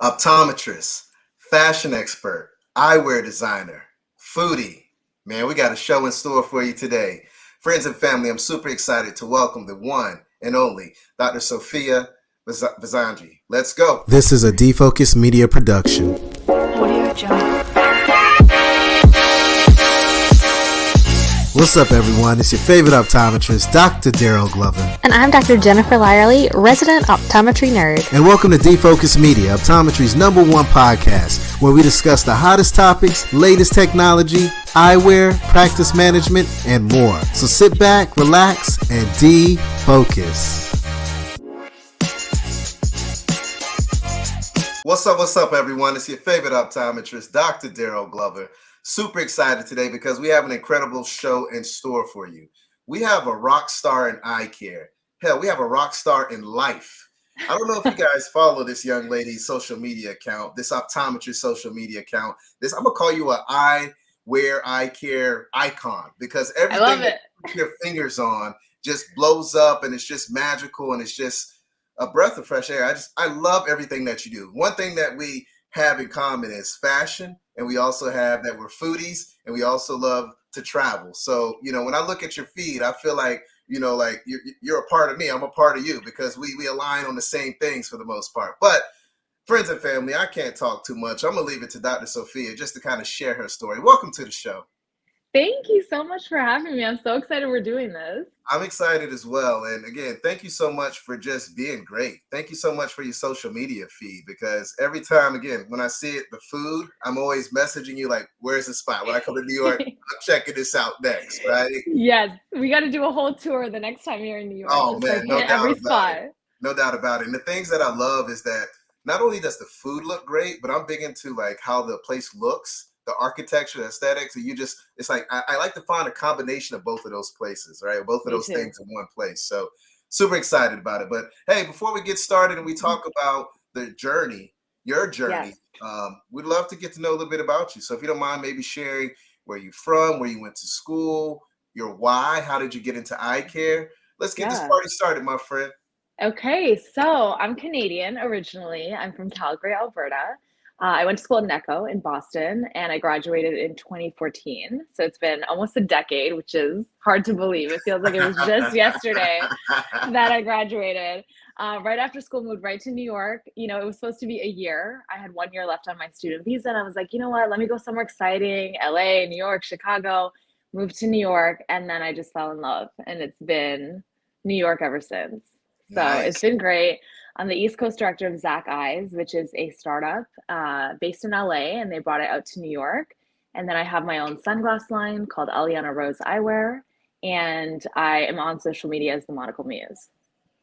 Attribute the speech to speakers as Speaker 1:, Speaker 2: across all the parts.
Speaker 1: optometrist, fashion expert, eyewear designer, foodie. Man, we got a show in store for you today. Friends and family, I'm super excited to welcome the one and only Dr. Sophia Visanji. Let's go. This is a Defocus Media production.
Speaker 2: Audio Jungle.
Speaker 1: What's up, everyone? It's your favorite optometrist, Dr. Daryl Glover.
Speaker 2: And I'm Dr. Jennifer Lyerly, resident optometry nerd.
Speaker 1: And welcome to Defocus Media, optometry's #1 podcast, where we discuss the hottest topics, latest technology, eyewear, practice management, and more. So sit back, relax, and defocus. What's up, everyone? It's your favorite optometrist, Dr. Daryl Glover. Super excited today because we have an incredible show in store for you. We have a rock star in eye care. Hell, we have a rock star in life. I don't know if you guys follow this young lady's social media account, this optometrist social media account. I'm gonna call you an eyewear, eye care icon because everything that you put your fingers on just blows up and it's just magical and it's just a breath of fresh air. I love everything that you do. One thing that we have in common is fashion, and we also have that we're foodies, and we also love to travel. So, when I look at your feed, I feel like, like you're a part of me. I'm a part of you because we align on the same things for the most part. But friends and family, I can't talk too much. I'm going to leave it to Dr. Sophia just to kind of share her story. Welcome to the show.
Speaker 3: Thank you so much for having me. I'm so excited we're doing this.
Speaker 1: I'm excited as well. And again, thank you so much for just being great. Thank you so much for your social media feed because every time, again, when I see it, the food, I'm always messaging you like, where's the spot? When I come to New York, I'm checking this out next, right?
Speaker 3: Yes, we got to do a whole tour the next time you're in New York.
Speaker 1: Oh, man, no doubt
Speaker 3: every
Speaker 1: about
Speaker 3: spot.
Speaker 1: it. No doubt about it. And the things that I love is that not only does the food look great, but I'm big into like how the place looks. The architecture, the aesthetics, and it's like I like to find a combination of both of those places, right? Both of those things in one place. So super excited about it. But hey, before we get started and we talk about the journey, your journey, we'd love to get to know a little bit about you. So if you don't mind, maybe sharing where you're from, where you went to school, your why, how did you get into eye care? Let's get this party started, my friend.
Speaker 3: Okay, so I'm Canadian originally. I'm from Calgary, Alberta. I went to school at NECO in Boston, and I graduated in 2014. So it's been almost a decade, which is hard to believe. It feels like it was just yesterday that I graduated. Right after school, moved right to New York. It was supposed to be a year. I had 1 year left on my student visa, and I was like, you know what? Let me go somewhere exciting. LA, New York, Chicago. Moved to New York, and then I just fell in love, and it's been New York ever since. So It's been great. I'm the East Coast director of Zach Eyes, which is a startup based in LA, and they brought it out to New York. And then I have my own sunglass line called Aliana Rose Eyewear, and I am on social media as the Monocle Muse.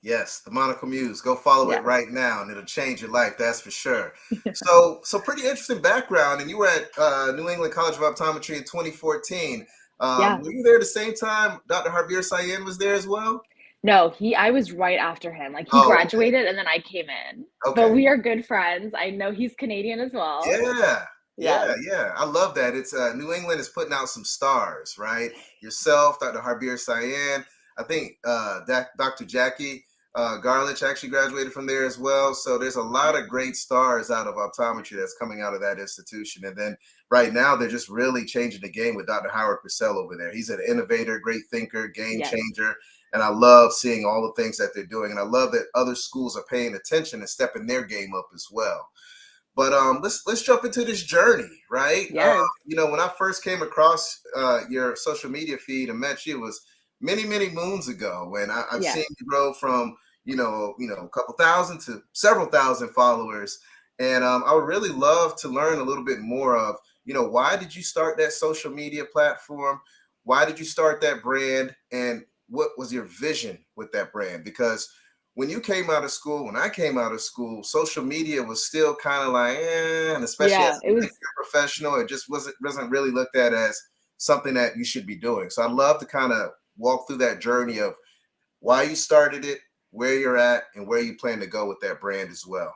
Speaker 1: Yes, the Monocle Muse. Go follow it right now, and it'll change your life. That's for sure. So pretty interesting background. And you were at New England College of Optometry in 2014. Were you there at the same time Dr. Harbir Sayen was there as well?
Speaker 3: No, I was right after him. Like he graduated and then I came in. Okay. But we are good friends. I know he's Canadian as well.
Speaker 1: Yeah. I love that. It's New England is putting out some stars, right? Yourself, Dr. Harbir Sayen. I think Dr. Jackie Garlich actually graduated from there as well. So there's a lot of great stars out of optometry that's coming out of that institution. And then right now they're just really changing the game with Dr. Howard Purcell over there. He's an innovator, great thinker, game changer. And I love seeing all the things that they're doing. And I love that other schools are paying attention and stepping their game up as well. But let's jump into this journey, right?
Speaker 3: Yes.
Speaker 1: When I first came across your social media feed and met you, it was many, many moons ago when I've seen you grow from, a couple thousand to several thousand followers. And I would really love to learn a little bit more of, why did you start that social media platform? Why did you start that brand? And what was your vision with that brand? Because when you came out of school, when I came out of school, social media was still kind of like, and especially as a professional, it just wasn't really looked at as something that you should be doing. So I'd love to kind of walk through that journey of why you started it, where you're at, and where you plan to go with that brand as well.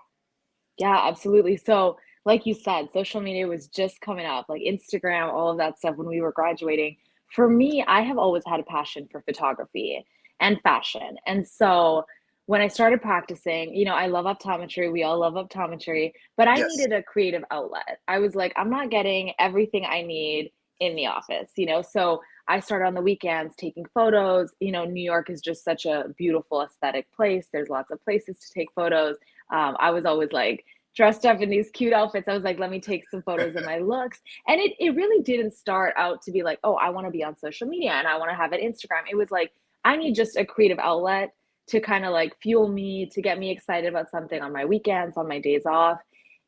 Speaker 3: Yeah, absolutely. So like you said, social media was just coming up, like Instagram, all of that stuff when we were graduating. For me, I have always had a passion for photography and fashion. And so when I started practicing, I love optometry. We all love optometry, but I
Speaker 1: Yes.
Speaker 3: needed a creative outlet. I was like, I'm not getting everything I need in the office, So I started on the weekends taking photos. New York is just such a beautiful aesthetic place. There's lots of places to take photos. I was always like dressed up in these cute outfits. I was like, let me take some photos of my looks. And it really didn't start out to be like, oh, I want to be on social media and I want to have an Instagram. It was like, I need just a creative outlet to kind of like fuel me, to get me excited about something on my weekends, on my days off.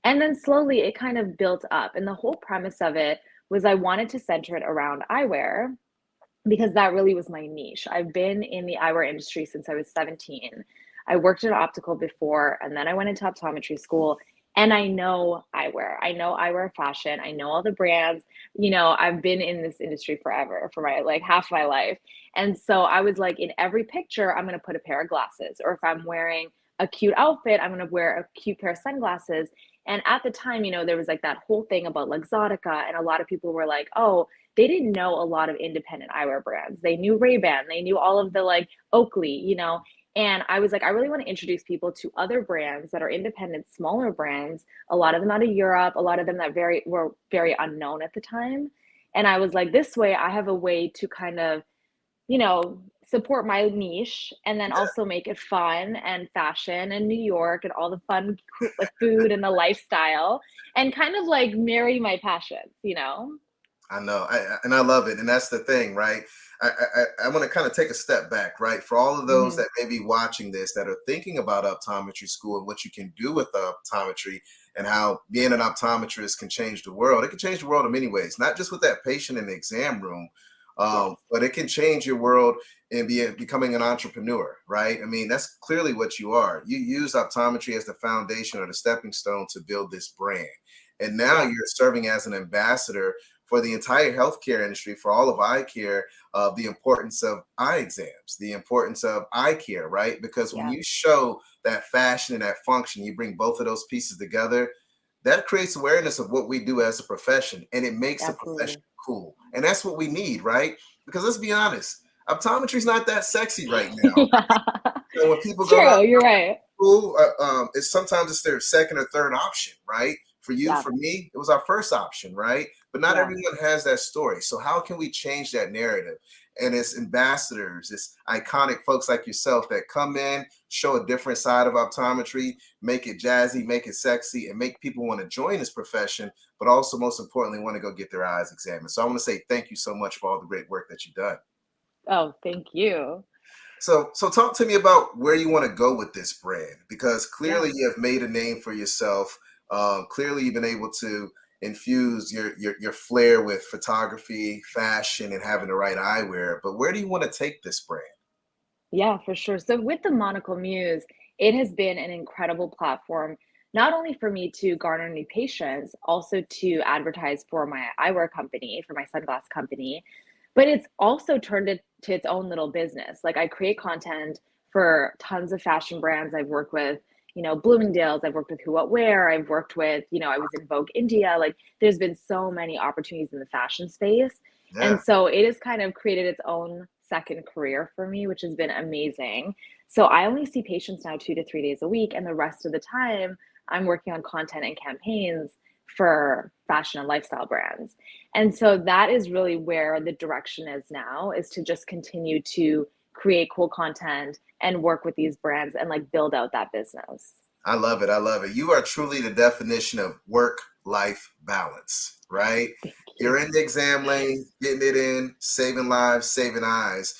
Speaker 3: And then slowly it kind of built up. And the whole premise of it was I wanted to center it around eyewear because that really was my niche. I've been in the eyewear industry since I was 17. I worked in optical before, and then I went into optometry school. And I know eyewear. I know eyewear fashion. I know all the brands. I've been in this industry forever, for my like half my life. And so I was like, in every picture, I'm going to put a pair of glasses. Or if I'm wearing a cute outfit, I'm going to wear a cute pair of sunglasses. And at the time, there was like that whole thing about Luxottica, and a lot of people were like, oh, they didn't know a lot of independent eyewear brands. They knew Ray-Ban, they knew all of the like Oakley. And I was like, I really want to introduce people to other brands that are independent, smaller brands, a lot of them out of Europe, a lot of them that were very unknown at the time. And I was like, this way I have a way to kind of, support my niche and then also make it fun and fashion and New York and all the fun like food and the lifestyle and kind of like marry my passions.
Speaker 1: I know, and I love it, and that's the thing, right? I want to kind of take a step back, right? For all of those
Speaker 3: Hmm.
Speaker 1: that may be watching this that are thinking about optometry school and what you can do with optometry and how being an optometrist can change the world. It can change the world in many ways, not just with that patient in the exam room,
Speaker 3: Yes.
Speaker 1: but it can change your world in becoming an entrepreneur, right? I mean, that's clearly what you are. You use optometry as the foundation or the stepping stone to build this brand. And now
Speaker 3: Yeah.
Speaker 1: you're serving as an ambassador for the entire healthcare industry, for all of eye care, of the importance of eye exams, the importance of eye care, right? Because when
Speaker 3: Yeah.
Speaker 1: you show that fashion and that function, you bring both of those pieces together, that creates awareness of what we do as a profession, and it makes the profession
Speaker 3: Absolutely.
Speaker 1: cool. And that's what we need, right? Because let's be honest, optometry is not that sexy right now.
Speaker 3: Yeah.
Speaker 1: When people
Speaker 3: It's
Speaker 1: go to
Speaker 3: true. You're right.
Speaker 1: school, it's sometimes it's their second or third option, right? For you,
Speaker 3: Yeah.
Speaker 1: for me, it was our first option, right? But not
Speaker 3: Yeah.
Speaker 1: everyone has that story. So how can we change that narrative? And it's ambassadors, it's iconic folks like yourself that come in, show a different side of optometry, make it jazzy, make it sexy, and make people want to join this profession, but also most importantly, want to go get their eyes examined. So I want to say thank you so much for all the great work that you've done.
Speaker 3: Oh, thank you.
Speaker 1: So talk to me about where you want to go with this brand, because
Speaker 3: Yeah.
Speaker 1: clearly you have made a name for yourself. Clearly you've been able to infuse your flair with photography, fashion, and having the right eyewear. But where do you want to take this brand?
Speaker 3: Yeah, for sure. So with the Monocle Muse, it has been an incredible platform, not only for me to garner new patients, also to advertise for my eyewear company, for my sunglass company, but it's also turned it to its own little business. Like I create content for tons of fashion brands. I've worked with, Bloomingdale's, I've worked with Who What Wear, I've worked with, I was in Vogue India. Like there's been so many opportunities in the fashion space. And
Speaker 1: Yeah,
Speaker 3: so it has kind of created its own second career for me, which has been amazing. So I only see patients now 2 to 3 days a week, and the rest of the time I'm working on content and campaigns for fashion and lifestyle brands. And so that is really where the direction is now, is to just continue to create cool content and work with these brands and like build out that business.
Speaker 1: I love it. I love it. You are truly the definition of work-life balance, right?
Speaker 3: Thank you.
Speaker 1: You're in the exam lane, getting it in, saving lives, saving eyes.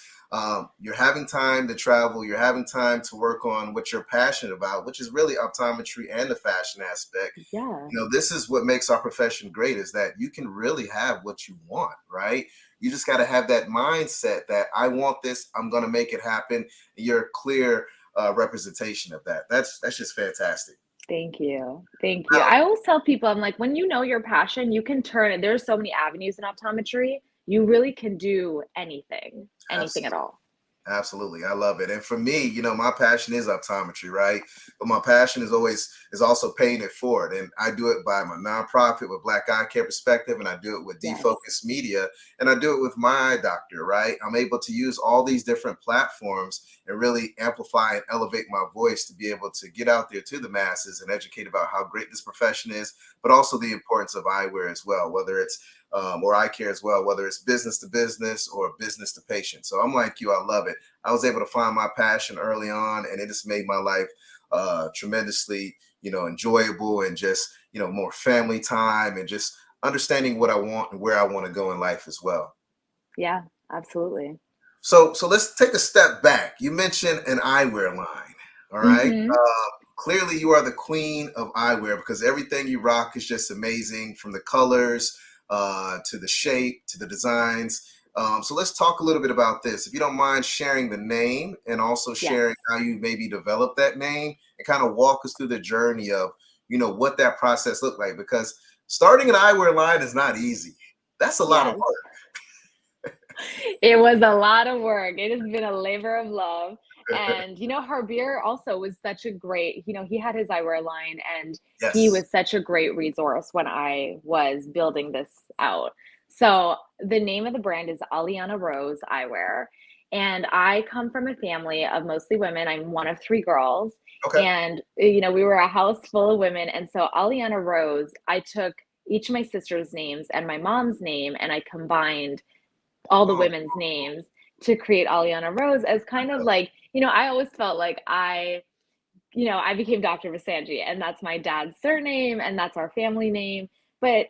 Speaker 1: You're having time to travel. You're having time to work on what you're passionate about, which is really optometry and the fashion aspect.
Speaker 3: Yeah.
Speaker 1: This is what makes our profession great, is that you can really have what you want, right? You just got to have that mindset that I want this, I'm going to make it happen. You're clear representation of that. That's just fantastic.
Speaker 3: Thank you. Thank you.
Speaker 1: Now,
Speaker 3: I always tell people, I'm like, when you know your passion, you can turn it. There's so many avenues in optometry. You really can do anything, anything at
Speaker 1: absolutely.
Speaker 3: all.
Speaker 1: Absolutely. I love it. And for me, my passion is optometry, right? But my passion is also paying it forward. And I do it by my nonprofit with Black Eye Care Perspective, and I do it with
Speaker 3: Yes.
Speaker 1: Defocus Media, and I do it with my eye doctor, right? I'm able to use all these different platforms and really amplify and elevate my voice to be able to get out there to the masses and educate about how great this profession is, but also the importance of eyewear as well, whether it's or eye care as well, whether it's business to business or business to patient. So I'm like you, I love it. I was able to find my passion early on, and it just made my life tremendously, enjoyable, and just, more family time, and just understanding what I want and where I want to go in life as well.
Speaker 3: Yeah, absolutely.
Speaker 1: So let's take a step back. You mentioned an eyewear line. All right.
Speaker 3: Hmm.
Speaker 1: Clearly, you are the queen of eyewear because everything you rock is just amazing, from the colors to the shape to the designs. So let's talk a little bit about this. If you don't mind sharing the name and also
Speaker 3: Yes.
Speaker 1: sharing how you maybe developed that name, and kind of walk us through the journey of, what that process looked like, because starting an eyewear line is not easy. That's a lot of
Speaker 3: Yes. It was a lot of work. It has been a labor of love.
Speaker 1: work.
Speaker 3: And, Harbier also was such a great, he had his eyewear line and he
Speaker 1: Yes.
Speaker 3: was such a great resource when I was building this out. So the name of the brand is Aliana Rose Eyewear. And I come from a family of mostly women. I'm one of three girls.
Speaker 1: Okay.
Speaker 3: And, we were a house full of women. And so Aliana Rose, I took each of my sister's names and my mom's name and I combined all the
Speaker 1: Oh,
Speaker 3: women's names to create Aliana Rose as kind of like, I always felt like I became Dr. Visanji, and that's my dad's surname and that's our family name. But,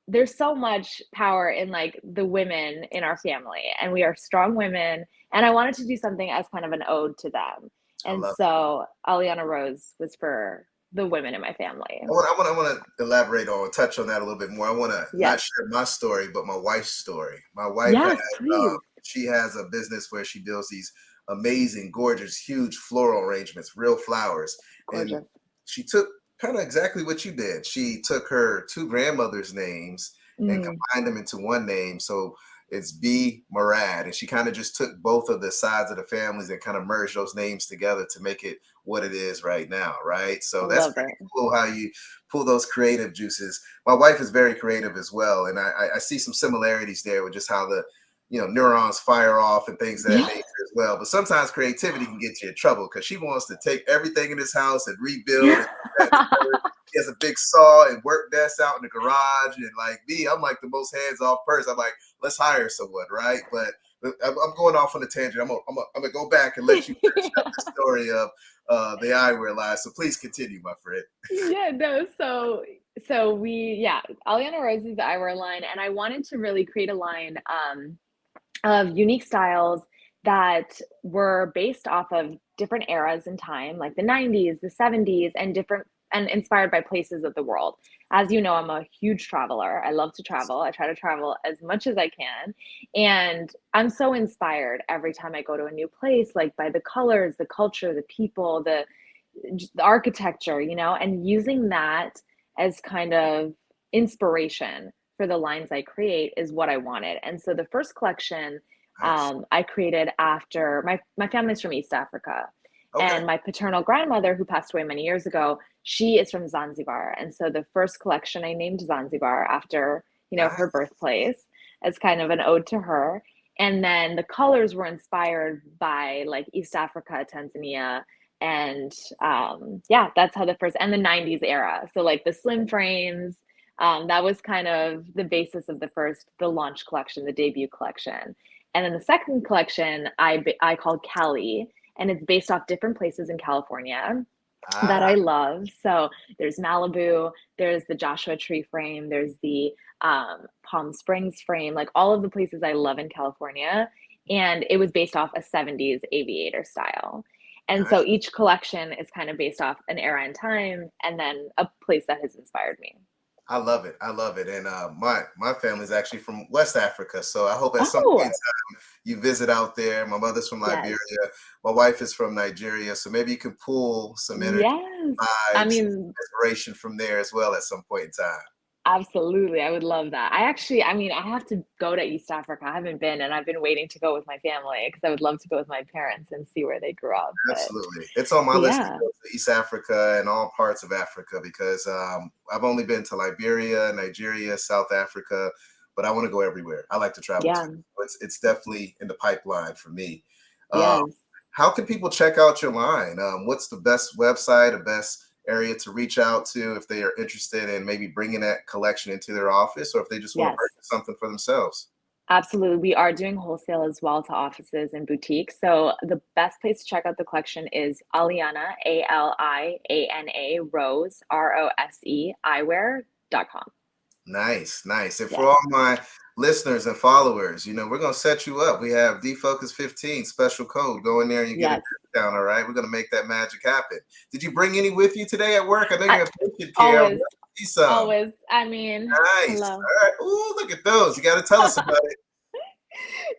Speaker 3: there's so much power in like the women in our family, and we are strong women. And I wanted to do something as kind of an ode to them.
Speaker 1: I
Speaker 3: And
Speaker 1: love.
Speaker 3: so Aliana Rose was for the women in my family.
Speaker 1: I want to elaborate on, touch on that a little bit more. I want to not
Speaker 3: Yes.
Speaker 1: share my story, but my wife's story. My wife has,
Speaker 3: Yes, please.
Speaker 1: she has a business where she builds these amazing, gorgeous, huge floral arrangements, real flowers, and
Speaker 3: Gorgeous.
Speaker 1: she took kind of exactly what you did. She took her two grandmothers' names and
Speaker 3: Mm,
Speaker 1: combined them into one name. So it's B Murad, and she kind of just took both of the sides of the families and kind of merged those names together to make it what it is right now, right?
Speaker 3: I
Speaker 1: So that's
Speaker 3: love
Speaker 1: pretty
Speaker 3: it.
Speaker 1: cool how you pull those creative juices. My wife is very creative as well, and I see some similarities there with just how the neurons fire off and things of that
Speaker 3: Yeah.
Speaker 1: nature as well. But sometimes creativity can get you in trouble because she wants to take everything in this house and rebuild and that and the third. He has a big saw and work desk out in the garage, and like me, I'm like the most hands-off person. I'm like, let's hire someone, right? But I'm going off on a tangent. I'm gonna go back and let you finish up the story of the eyewear line. So please continue, my friend.
Speaker 3: Yeah, no, so Aliana Rose is the eyewear line, and I wanted to really create a line of unique styles that were based off of different eras in time, like the 90s, the 70s, and different and inspired by places of the world. As you know, I'm a huge traveler. I love to travel. I try to travel as much as I can. And I'm so inspired every time I go to a new place, like by the colors, the culture, the people, the architecture, and using that as kind of inspiration for the lines I create is what I wanted. And so the first collection
Speaker 1: Nice.
Speaker 3: I created after my family's from East Africa.
Speaker 1: Okay.
Speaker 3: And my paternal grandmother, who passed away many years ago, she is from Zanzibar. And so the first collection I named Zanzibar after, her
Speaker 1: Nice.
Speaker 3: birthplace as kind of an ode to her. And then the colors were inspired by like East Africa, Tanzania, and yeah, that's how the first and the 90s era. So like the slim frames, that was kind of the basis of the launch collection, the debut collection. And then the second collection I called Cali, and it's based off different places in California that
Speaker 1: Ah,
Speaker 3: I love. So there's Malibu, there's the Joshua Tree frame, there's the Palm Springs frame, like all of the places I love in California. And it was based off a 70s aviator style. And so
Speaker 1: nice.
Speaker 3: each collection is kind of based off an era and time and then a place that has inspired me.
Speaker 1: I love it. I love it. And my family's actually from West Africa, so I hope at some point
Speaker 3: Oh,
Speaker 1: in time you visit out there. My mother's from Liberia.
Speaker 3: yes.
Speaker 1: My wife is from Nigeria, so maybe you can pull some energy,
Speaker 3: Yes. I
Speaker 1: vibes,
Speaker 3: mean,
Speaker 1: inspiration from there as well at some point in time.
Speaker 3: Absolutely. I would love that. I mean, I have to go to East Africa. I haven't been, and I've been waiting to go with my family because I would love to go with my parents and see where they grew up.
Speaker 1: Absolutely. It's on my list to
Speaker 3: Yeah,
Speaker 1: go to East Africa and all parts of Africa because I've only been to Liberia, Nigeria, South Africa, but I want to go everywhere. I like to travel too.
Speaker 3: yeah,
Speaker 1: It's definitely in the pipeline for me. Um,
Speaker 3: yes.
Speaker 1: how can people check out your line? What's the best website, the best area to reach out to if they are interested in maybe bringing that collection into their office or if they just want to
Speaker 3: Yes.
Speaker 1: purchase something for themselves?
Speaker 3: Absolutely. We are doing wholesale as well to offices and boutiques. So the best place to check out the collection is Aliana, Aliana, Rose, Rose, eyewear.com.
Speaker 1: Nice, nice. And for
Speaker 3: Yes.
Speaker 1: all my listeners and followers, we're gonna set you up. We have Defocus 15 special code. Go in there and you get a
Speaker 3: Yes.
Speaker 1: discount. All right, we're gonna make that magic happen. Did you bring any with you today at work? I know
Speaker 3: I,
Speaker 1: you're in patient care. I want
Speaker 3: always,
Speaker 1: to see some.
Speaker 3: always. I mean,
Speaker 1: Nice.
Speaker 3: hello.
Speaker 1: All right. Ooh, look at those. You got to tell us about it.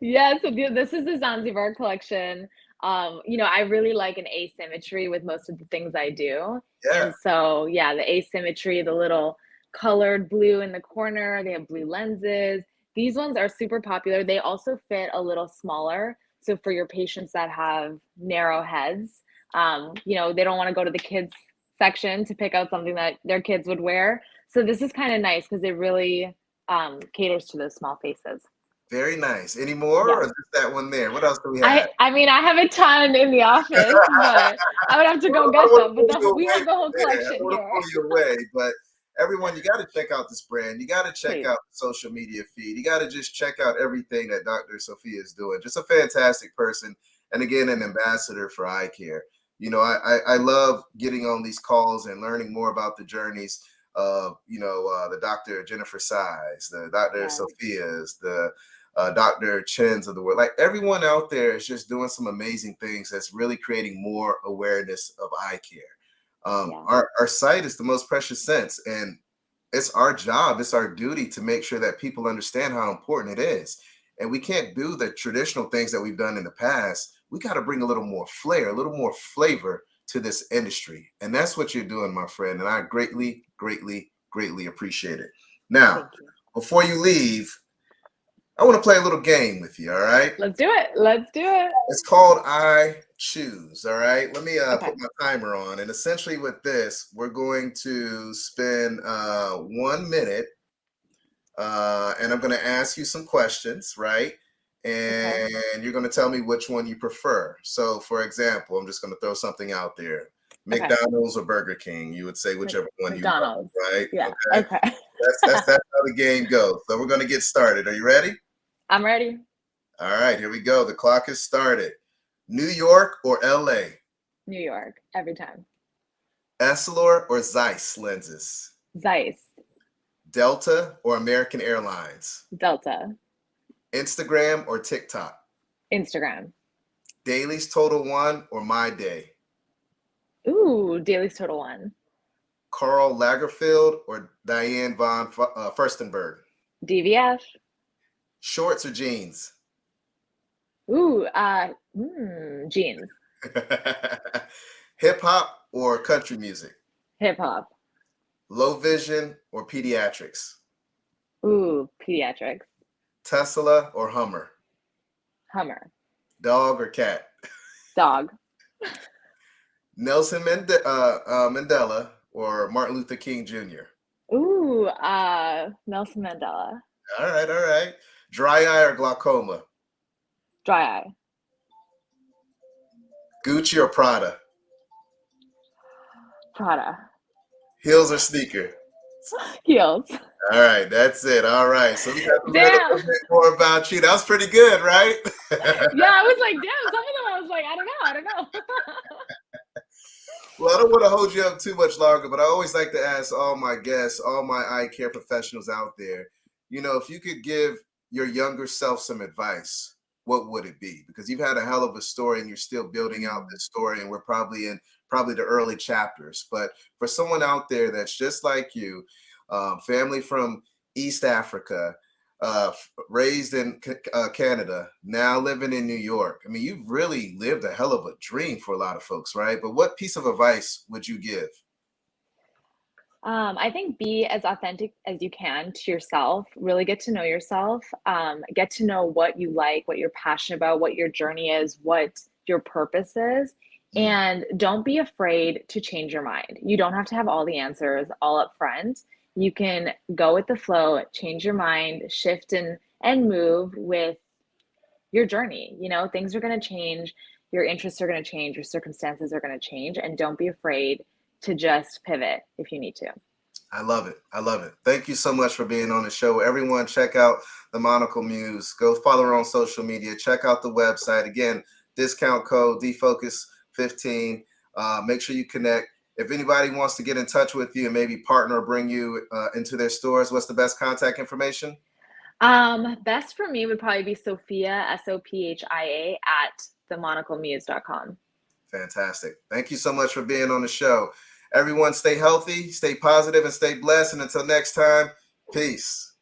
Speaker 3: Yeah, so this is the Zanzibar collection. I really like an asymmetry with most of the things I do.
Speaker 1: Yeah.
Speaker 3: And so, yeah, the asymmetry, the little colored blue in the corner, they have blue lenses. These ones are super popular. They also fit a little smaller. So for your patients that have narrow heads, they don't want to go to the kids section to pick out something that their kids would wear. So this is kind of nice because it really caters to those small faces.
Speaker 1: Very nice. Any more,
Speaker 3: Yeah.
Speaker 1: or just that one there? What else do we have?
Speaker 3: I mean, I have a ton in the office, but I would have to go get them. But we have the whole
Speaker 1: I
Speaker 3: collection
Speaker 1: want to
Speaker 3: here.
Speaker 1: pull you away, but everyone, you got to check out this brand. You got to check
Speaker 3: Please.
Speaker 1: out the social media feed. You got to just check out everything that Dr. Sophia is doing. Just a fantastic person, and again, an ambassador for eye care. I love getting on these calls and learning more about the journeys of the Dr. Jennifer Size, the Dr.
Speaker 3: Yes.
Speaker 1: Sophia's, the Dr. Chen's of the world. Like everyone out there is just doing some amazing things that's really creating more awareness of eye care.
Speaker 3: Yeah.
Speaker 1: Our sight is the most precious sense, and it's our job, it's our duty to make sure that people understand how important it is. And we can't do the traditional things that we've done in the past. We got to bring a little more flair, a little more flavor to this industry. And that's what you're doing, my friend. And I greatly, greatly, greatly appreciate it. Now,
Speaker 3: Thank you.
Speaker 1: before you leave, I want to play a little game with you. All right.
Speaker 3: Let's do it. Let's do it.
Speaker 1: It's called I Choose. All right. Let me
Speaker 3: Okay.
Speaker 1: put my timer on. And essentially, with this, we're going to spend 1 minute and I'm going to ask you some questions, right? And
Speaker 3: Okay.
Speaker 1: you're going to tell me which one you prefer. So, for example, I'm just going to throw something out there. McDonald's or Burger King, you would say whichever one
Speaker 3: McDonald's.
Speaker 1: you love, right?
Speaker 3: Yeah.
Speaker 1: Okay.
Speaker 3: Okay.
Speaker 1: That's how the game goes. So we're going to get started. Are you ready?
Speaker 3: I'm ready.
Speaker 1: All right, here we go. The clock has started. New York or LA?
Speaker 3: New York. Every time.
Speaker 1: Essilor or Zeiss lenses?
Speaker 3: Zeiss.
Speaker 1: Delta or American Airlines?
Speaker 3: Delta.
Speaker 1: Instagram or TikTok?
Speaker 3: Instagram.
Speaker 1: Dailies Total One or My Day?
Speaker 3: Ooh, Dailies Total One.
Speaker 1: Karl Lagerfeld or Diane von Furstenberg?
Speaker 3: DVF.
Speaker 1: Shorts or jeans?
Speaker 3: Ooh, jeans.
Speaker 1: Hip hop or country music?
Speaker 3: Hip hop.
Speaker 1: Low vision or pediatrics?
Speaker 3: Ooh, pediatrics.
Speaker 1: Tesla or Hummer?
Speaker 3: Hummer.
Speaker 1: Dog or cat?
Speaker 3: Dog.
Speaker 1: Nelson Mandela or Martin Luther King Jr.?
Speaker 3: Ooh, Nelson Mandela.
Speaker 1: All right, all right. Dry eye or glaucoma?
Speaker 3: Dry eye.
Speaker 1: Gucci or Prada?
Speaker 3: Prada.
Speaker 1: Heels or sneaker?
Speaker 3: Heels.
Speaker 1: All right, that's it. All right. So we got to learn a
Speaker 3: Damn.
Speaker 1: little bit more about you. That was pretty good, right?
Speaker 3: Yeah, I was like, damn, some of them I was like, I don't know.
Speaker 1: Well, I don't want to hold you up too much longer, but I always like to ask all my guests, all my eye care professionals out there, if you could give your younger self some advice, what would it be? Because you've had a hell of a story and you're still building out this story, and we're probably in the early chapters. But for someone out there that's just like you, family from East Africa, raised in Canada, now living in New York. I mean, you've really lived a hell of a dream for a lot of folks, right? But what piece of advice would you give?
Speaker 3: I think be as authentic as you can to yourself. Really get to know yourself. Get to know what you like, what you're passionate about, what your journey is, what your purpose is.
Speaker 1: Mm.
Speaker 3: And don't be afraid to change your mind. You don't have to have all the answers all up front. You can go with the flow, change your mind, shift and move with your journey. You know, things are going to change, your interests are going to change, your circumstances are going to change, and don't be afraid to just pivot if you need to.
Speaker 1: I love it. I love it. Thank you so much for being on the show. Everyone, check out the Monocle Muse. Go follow her on social media. Check out the website. Again, discount code DFocus15. Make sure you connect. If anybody wants to get in touch with you and maybe partner or bring you into their stores, what's the best contact information?
Speaker 3: Best for me would probably be Sophia, Sophia, at themonoclemuse.com.
Speaker 1: Fantastic. Thank you so much for being on the show. Everyone, stay healthy, stay positive, and stay blessed. And until next time, peace.